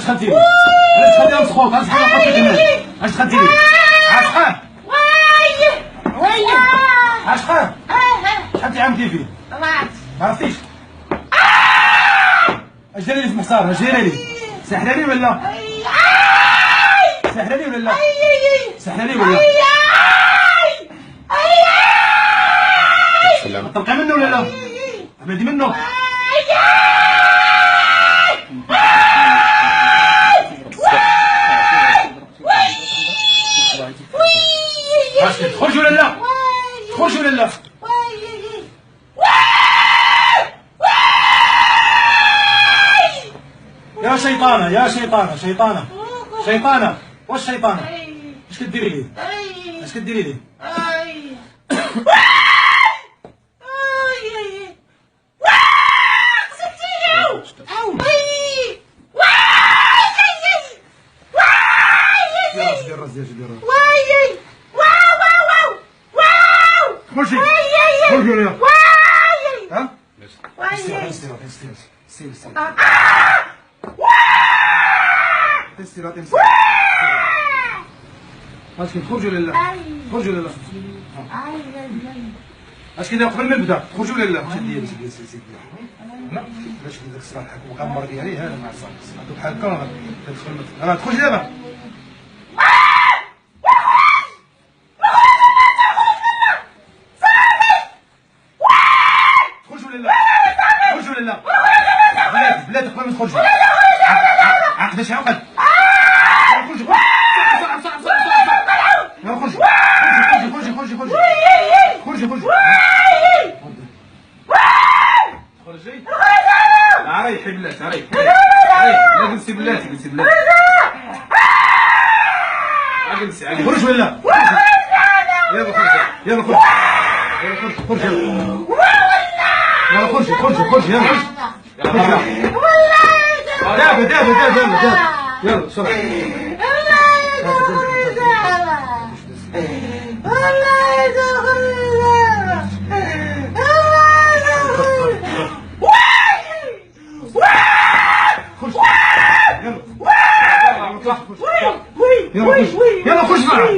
علاش دخلتي لي؟ علاش دخلتي مسخوط؟ علاش دخلتي لي؟ علاش دخلتي لي؟ عاشقة عاشقة شحال تعامدتي فيه؟ ما عرفتيش؟ اش دايره لي في المحصار؟ اش دايره لي؟ ساحره لي ولا؟ ساحره لي ولا لا؟ ساحره لي ولا؟ طلقي منه ولا لا؟ عبادي منه؟ تخرج ولا لا؟ تخرج ولا لا؟ يا شيطانة يا شيطانة شيطانة شيطانة واش شيطانة؟ اش كديري لي؟ اش كديري لي؟ خرجي خرجي ولا لا؟ ها؟ اش تخرجوا ولا لا؟ تخرجوا ولا لا؟ اش كندير قبل ما نبدا؟ تخرجوا ولا لا؟ سيدي لا باش ديك الصراحه الحكم كنمر ديالي هذا مع الصاحب بحال هكا تدخل تخرج دابا تخرج ولا لا؟ تخرج ولا لا؟ بلاتي قبل ما تخرجوا عقد شي عقد خرجي خرجي خرجي ريحي بلاتي ريحي لا جلسي بلاتي جلسي بلاتي جلسي خرج ولا لا؟ يلا خرج يلا خرج يلا خرج خرج يلا خرج يلا دابا يلا بسرعة يلا خرج بسرعة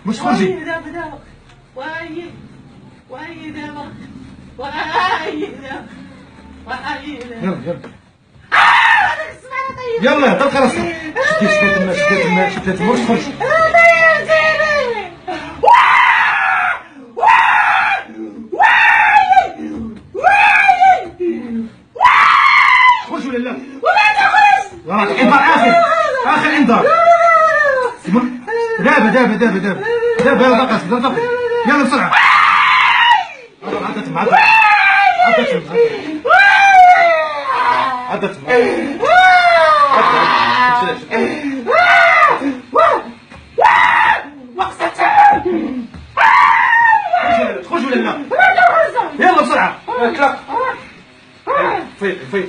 مش خرجي يلا طلق راسك شديت الماء مش خرج خرج ولا لا؟ راك انذار اخر انذار دابا يلا دقس يلا بسرعة عدت تخرج ولا لا؟ يلا بسرعة اطلق فيقي